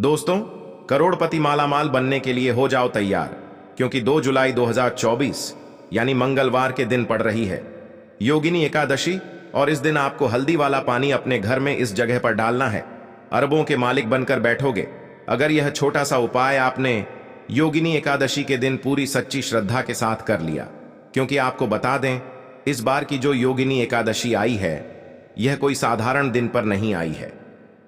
दोस्तों, करोड़पति मालामाल बनने के लिए हो जाओ तैयार, क्योंकि 2 जुलाई 2024 यानी मंगलवार के दिन पड़ रही है योगिनी एकादशी। और इस दिन आपको हल्दी वाला पानी अपने घर में इस जगह पर डालना है। अरबों के मालिक बनकर बैठोगे अगर यह छोटा सा उपाय आपने योगिनी एकादशी के दिन पूरी सच्ची श्रद्धा के साथ कर लिया। क्योंकि आपको बता दें, इस बार की जो योगिनी एकादशी आई है यह कोई साधारण दिन पर नहीं आई है।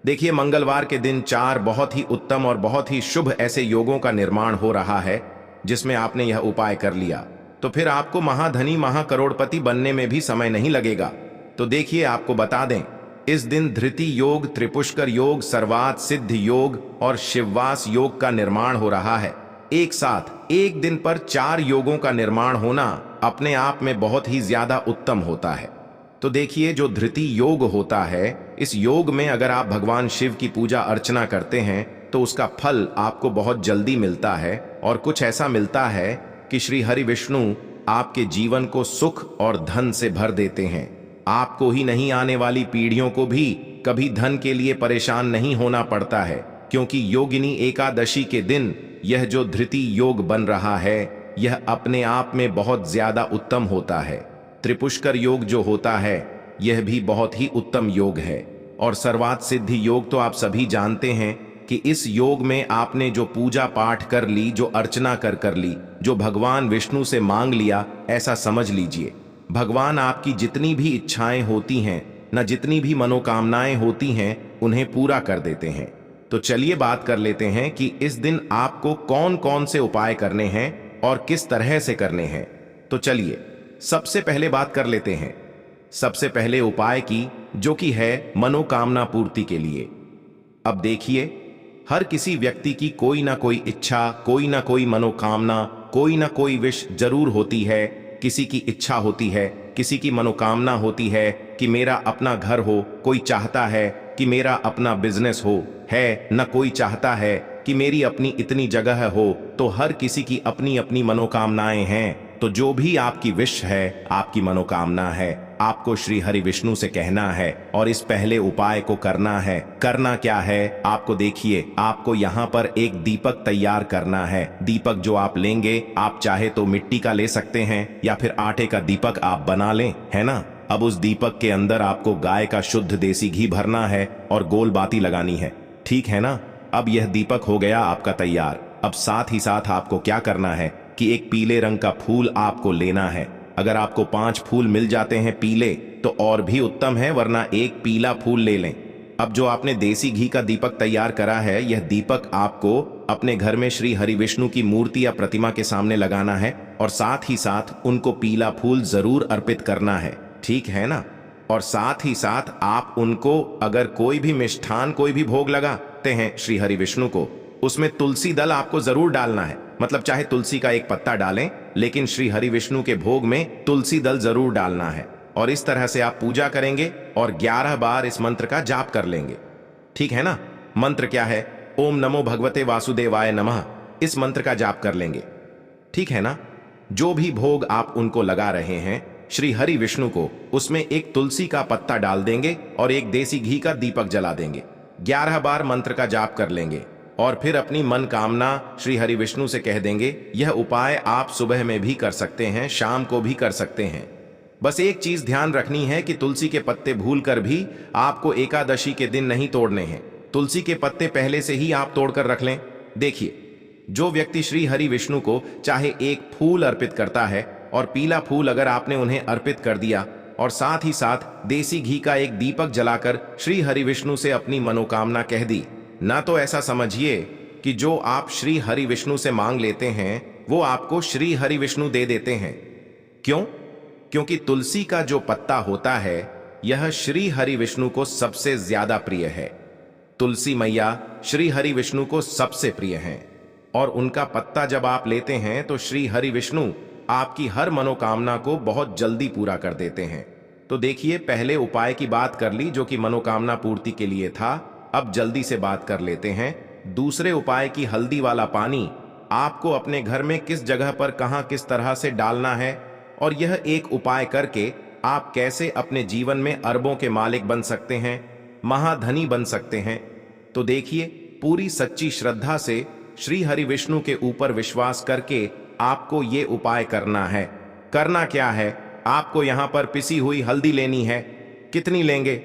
देखिए, मंगलवार के दिन 4 बहुत ही उत्तम और बहुत ही शुभ ऐसे योगों का निर्माण हो रहा है जिसमें आपने यह उपाय कर लिया तो फिर आपको महाधनी महाकरोड़पति बनने में भी समय नहीं लगेगा। तो देखिए, आपको बता दें, इस दिन धृति योग, त्रिपुष्कर योग, सर्वात सिद्ध योग और शिववास योग का निर्माण हो रहा है। एक साथ एक दिन पर 4 योगों का निर्माण होना अपने आप में बहुत ही ज्यादा उत्तम होता है। तो देखिए, जो धृति योग होता है, इस योग में अगर आप भगवान शिव की पूजा अर्चना करते हैं तो उसका फल आपको बहुत जल्दी मिलता है और कुछ ऐसा मिलता है कि श्री हरि विष्णु आपके जीवन को सुख और धन से भर देते हैं। आपको ही नहीं, आने वाली पीढ़ियों को भी कभी धन के लिए परेशान नहीं होना पड़ता है, क्योंकि योगिनी एकादशी के दिन यह जो धृति योग बन रहा है यह अपने आप में बहुत ज्यादा उत्तम होता है। त्रिपुष्कर योग जो होता है यह भी बहुत ही उत्तम योग है। और सर्वात सिद्धि योग तो आप सभी जानते हैं कि इस योग में आपने जो पूजा पाठ कर ली, जो अर्चना कर ली, जो भगवान विष्णु से मांग लिया, ऐसा समझ लीजिए भगवान आपकी जितनी भी इच्छाएं होती हैं न, जितनी भी मनोकामनाएं होती हैं, उन्हें पूरा कर देते हैं। तो चलिए बात कर लेते हैं कि इस दिन आपको कौन कौन से उपाय करने हैं और किस तरह से करने हैं। तो चलिए सबसे पहले बात कर लेते हैं सबसे पहले उपाय की, जो कि है मनोकामना पूर्ति के लिए। अब देखिए, हर किसी व्यक्ति की कोई ना कोई इच्छा, कोई ना कोई मनोकामना, कोई ना कोई विश जरूर होती है। किसी की इच्छा होती है, किसी की मनोकामना होती है कि मेरा अपना घर हो, कोई चाहता है कि मेरा अपना बिजनेस हो, है न कोई चाहता है कि मेरी अपनी इतनी जगह हो। तो हर किसी की अपनी अपनी मनोकामनाएं हैं। तो जो भी आपकी विश है, आपकी मनोकामना है, आपको श्री हरि विष्णु से कहना है और इस पहले उपाय को करना है। करना क्या है, आपको देखिए, आपको यहाँ पर एक दीपक तैयार करना है। दीपक जो आप लेंगे, आप चाहे तो मिट्टी का ले सकते हैं या फिर आटे का दीपक आप बना लें, है ना। अब उस दीपक के अंदर आपको गाय का शुद्ध देसी घी भरना है और गोल बाती लगानी है, ठीक है ना। अब यह दीपक हो गया आपका तैयार। अब साथ ही साथ आपको क्या करना है कि एक पीले रंग का फूल आपको लेना है। अगर आपको 5 फूल मिल जाते हैं पीले तो और भी उत्तम है, वरना एक पीला फूल ले लें। अब जो आपने देसी घी का दीपक तैयार करा है, यह दीपक आपको अपने घर में श्री हरि विष्णु की मूर्ति या प्रतिमा के सामने लगाना है और साथ ही साथ उनको पीला फूल जरूर अर्पित करना है, ठीक है ना। और साथ ही साथ आप उनको अगर कोई भी मिष्ठान, कोई भी भोग लगाते हैं श्री हरि विष्णु को, उसमें तुलसी दल आपको जरूर डालना है। मतलब चाहे तुलसी का एक पत्ता डालें, लेकिन श्री हरि विष्णु के भोग में तुलसी दल जरूर डालना है। और इस तरह से आप पूजा करेंगे और 11 बार इस मंत्र का जाप कर लेंगे, ठीक है ना। मंत्र क्या है? ओम नमो भगवते वासुदेवाय नमः। इस मंत्र का जाप कर लेंगे, ठीक है ना। जो भी भोग आप उनको लगा रहे हैं श्री हरि विष्णु को, उसमें एक तुलसी का पत्ता डाल देंगे और एक देसी घी का दीपक जला देंगे। 11 बार मंत्र का जाप कर लेंगे और फिर अपनी मन कामना श्री हरि विष्णु से कह देंगे। यह उपाय आप सुबह में भी कर सकते हैं, शाम को भी कर सकते हैं। बस एक चीज ध्यान रखनी है कि तुलसी के पत्ते भूलकर भी आपको एकादशी के दिन नहीं तोड़ने हैं। तुलसी के पत्ते पहले से ही आप तोड़कर रख लें। देखिए, जो व्यक्ति श्री हरि विष्णु को चाहे एक फूल अर्पित करता है और पीला फूल अगर आपने उन्हें अर्पित कर दिया और साथ ही साथ देसी घी का एक दीपक जलाकर श्री हरि विष्णु से अपनी मनोकामना कह दी ना, तो ऐसा समझिए कि जो आप श्री हरि विष्णु से मांग लेते हैं वो आपको श्री हरि विष्णु दे देते हैं। क्यों? क्योंकि तुलसी का जो पत्ता होता है यह श्री हरि विष्णु को सबसे ज्यादा प्रिय है। तुलसी मैया श्री हरि विष्णु को सबसे प्रिय हैं और उनका पत्ता जब आप लेते हैं तो श्री हरि विष्णु आपकी हर मनोकामना को बहुत जल्दी पूरा कर देते हैं। तो देखिए, पहले उपाय की बात कर ली जो कि मनोकामना पूर्ति के लिए था। अब जल्दी से बात कर लेते हैं दूसरे उपाय की। हल्दी वाला पानी आपको अपने घर में किस जगह पर कहां किस तरह से डालना है और यह एक उपाय करके आप कैसे अपने जीवन में अरबों के मालिक बन सकते हैं, महाधनी बन सकते हैं। तो देखिए, पूरी सच्ची श्रद्धा से श्री हरि विष्णु के ऊपर विश्वास करके आपको ये उपाय करना है। करना क्या है, आपको यहां पर पिसी हुई हल्दी लेनी है। कितनी लेंगे,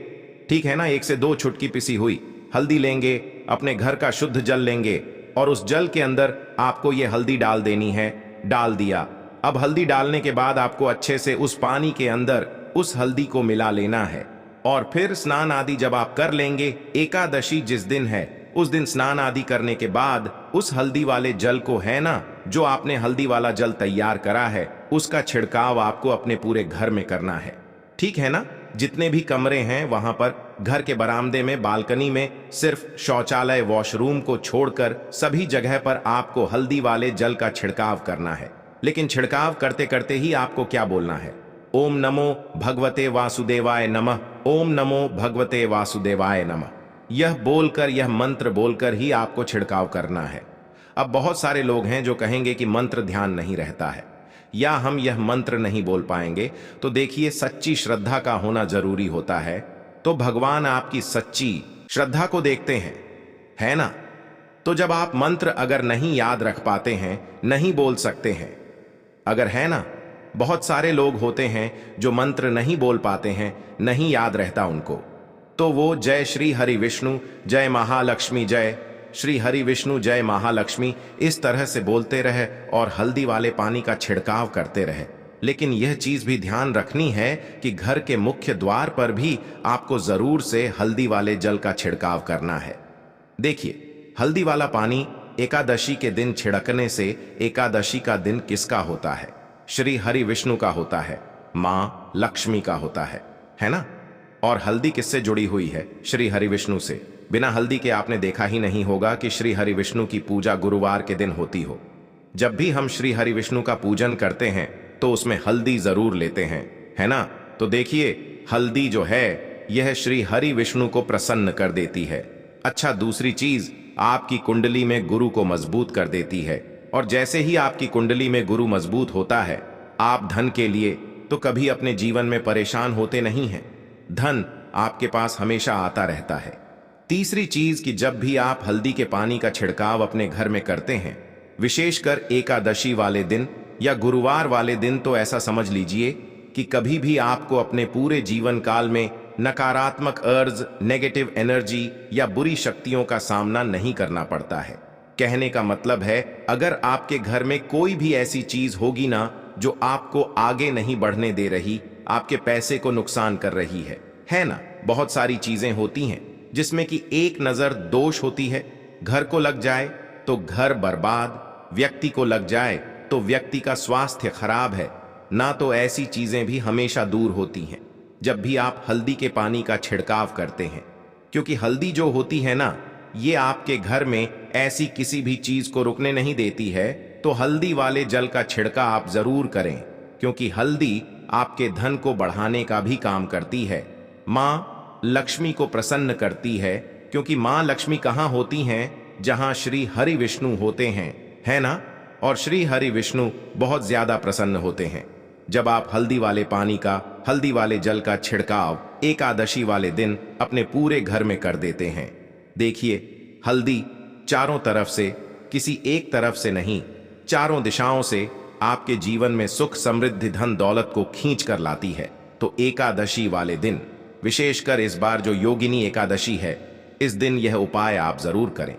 ठीक है ना, 1 से 2 छुटकी पिसी हुई हल्दी लेंगे, अपने घर का शुद्ध जल लेंगे और उस जल के अंदर आपको ये हल्दी डाल देनी है। डाल दिया। अब हल्दी डालने के बाद आपको अच्छे से उस पानी के अंदर उस हल्दी को मिला लेना है और फिर स्नान आदि जब आप कर लेंगे, एकादशी जिस दिन है उस दिन स्नान आदि करने के बाद उस हल्दी वाले जल को, है ना, जो आपने हल्दी वाला जल तैयार करा है, उसका छिड़काव आपको अपने पूरे घर में करना है। ठीक है ना, जितने भी कमरे हैं वहां पर, घर के बरामदे में, बालकनी में, सिर्फ शौचालय वॉशरूम को छोड़कर सभी जगह पर आपको हल्दी वाले जल का छिड़काव करना है। लेकिन छिड़काव करते करते ही आपको क्या बोलना है, ओम नमो भगवते वासुदेवाय नमः, ओम नमो भगवते वासुदेवाय नमः। यह बोलकर, यह मंत्र बोलकर ही आपको छिड़काव करना है। अब बहुत सारे लोग हैं जो कहेंगे कि मंत्र ध्यान नहीं रहता है या हम यह मंत्र नहीं बोल पाएंगे। तो देखिए, सच्ची श्रद्धा का होना जरूरी होता है। तो भगवान आपकी सच्ची श्रद्धा को देखते हैं, है ना। तो जब आप मंत्र अगर नहीं याद रख पाते हैं, नहीं बोल सकते हैं, अगर, है ना, बहुत सारे लोग होते हैं जो मंत्र नहीं बोल पाते हैं, नहीं याद रहता उनको, तो वो जय श्री हरि विष्णु, जय महालक्ष्मी, जय श्री हरि विष्णु, जय महालक्ष्मी इस तरह से बोलते रहे और हल्दी वाले पानी का छिड़काव करते रहे। लेकिन यह चीज भी ध्यान रखनी है कि घर के मुख्य द्वार पर भी आपको जरूर से हल्दी वाले जल का छिड़काव करना है। देखिए, हल्दी वाला पानी एकादशी के दिन छिड़कने से एकादशी का दिन किसका होता है? श्री हरि विष्णु का होता है, मां लक्ष्मी का होता है ना। और हल्दी किससे जुड़ी हुई है? श्री हरि विष्णु से। बिना हल्दी के आपने देखा ही नहीं होगा कि श्री हरि विष्णु की पूजा गुरुवार के दिन होती हो। जब भी हम श्री हरि विष्णु का पूजन करते हैं तो उसमें हल्दी जरूर लेते हैं, है ना। तो देखिए, हल्दी जो है यह श्री हरि विष्णु को प्रसन्न कर देती है। अच्छा, दूसरी चीज, आपकी कुंडली में गुरु को मजबूत कर देती है। और जैसे ही आपकी कुंडली में गुरु मजबूत होता है, आप धन के लिए तो कभी अपने जीवन में परेशान होते नहीं हैं। धन आपके पास हमेशा आता रहता है। तीसरी चीज कि जब भी आप हल्दी के पानी का छिड़काव अपने घर में करते हैं, विशेषकर एकादशी वाले दिन या गुरुवार वाले दिन, तो ऐसा समझ लीजिए कि कभी भी आपको अपने पूरे जीवन काल में नकारात्मक अर्ज, नेगेटिव एनर्जी या बुरी शक्तियों का सामना नहीं करना पड़ता है। कहने का मतलब है, अगर आपके घर में कोई भी ऐसी चीज होगी ना जो आपको आगे नहीं बढ़ने दे रही, आपके पैसे को नुकसान कर रही है ना। बहुत सारी चीजें होती हैं जिसमें कि एक नजर दोष होती है। घर को लग जाए तो घर बर्बाद, व्यक्ति को लग जाए तो व्यक्ति का स्वास्थ्य खराब है ना। तो ऐसी चीजें भी हमेशा दूर होती हैं जब भी आप हल्दी के पानी का छिड़काव करते हैं, क्योंकि हल्दी जो होती है ना, ये आपके घर में ऐसी किसी भी चीज को रुकने नहीं देती है। तो हल्दी वाले जल का छिड़का आप जरूर करें, क्योंकि हल्दी आपके धन को बढ़ाने का भी काम करती है। मां लक्ष्मी को प्रसन्न करती है, क्योंकि मां लक्ष्मी कहां होती हैं? जहां श्री हरि विष्णु होते हैं, है ना। और श्री हरि विष्णु बहुत ज्यादा प्रसन्न होते हैं जब आप हल्दी वाले पानी का, हल्दी वाले जल का छिड़काव एकादशी वाले दिन अपने पूरे घर में कर देते हैं। देखिए, हल्दी चारों तरफ से, किसी एक तरफ से नहीं, चारों दिशाओं से आपके जीवन में सुख, समृद्धि, धन दौलत को खींच कर लाती है। तो एकादशी वाले दिन, विशेषकर इस बार जो योगिनी एकादशी है, इस दिन यह उपाय आप जरूर करें।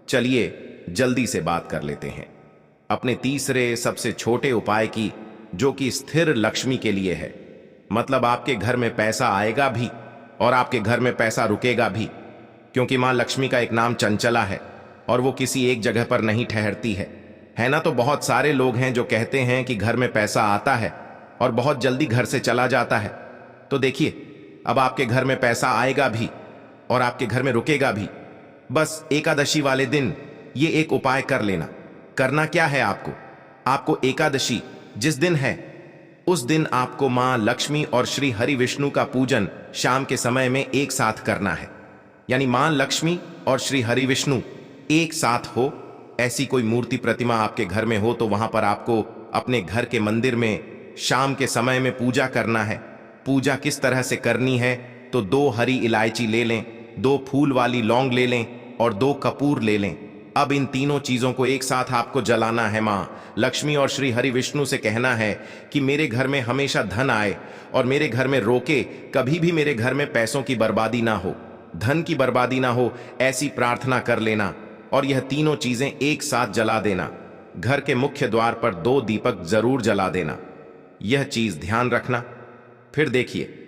चलिए जल्दी से बात कर लेते हैं अपने तीसरे सबसे छोटे उपाय की, जो कि स्थिर लक्ष्मी के लिए है। मतलब आपके घर में पैसा आएगा भी और आपके घर में पैसा रुकेगा भी, क्योंकि मां लक्ष्मी का एक नाम चंचला है और वो किसी एक जगह पर नहीं ठहरती है ना। तो बहुत सारे लोग हैं जो कहते हैं कि घर में पैसा आता है और बहुत जल्दी घर से चला जाता है। तो देखिए, अब आपके घर में पैसा आएगा भी और आपके घर में रुकेगा भी। बस एकादशी वाले दिन ये एक उपाय कर लेना। करना क्या है आपको एकादशी जिस दिन है, उस दिन आपको मां लक्ष्मी और श्री हरि विष्णु का पूजन शाम के समय में एक साथ करना है। यानी मां लक्ष्मी और श्री हरि विष्णु एक साथ हो, ऐसी कोई मूर्ति प्रतिमा आपके घर में हो तो वहां पर आपको अपने घर के मंदिर में शाम के समय में पूजा करना है। पूजा किस तरह से करनी है? तो 2 हरी इलायची ले लें, 2 फूल वाली लौंग ले लें, और 2 कपूर ले लें। अब इन तीनों चीजों को एक साथ आपको जलाना है। मां लक्ष्मी और श्री हरि विष्णु से कहना है कि मेरे घर में हमेशा धन आए और मेरे घर में रोके, कभी भी मेरे घर में पैसों की बर्बादी ना हो, धन की बर्बादी ना हो, ऐसी प्रार्थना कर लेना और यह तीनों चीजें एक साथ जला देना। घर के मुख्य द्वार पर 2 दीपक जरूर जला देना। यह चीज ध्यान रखना। फिर देखिए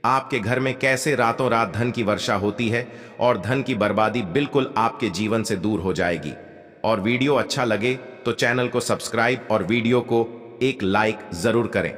आपके घर में कैसे रातों रात धन की वर्षा होती है और धन की बर्बादी बिल्कुल आपके जीवन से दूर हो जाएगी। और वीडियो अच्छा लगे तो चैनल को सब्सक्राइब और वीडियो को एक लाइक जरूर करें।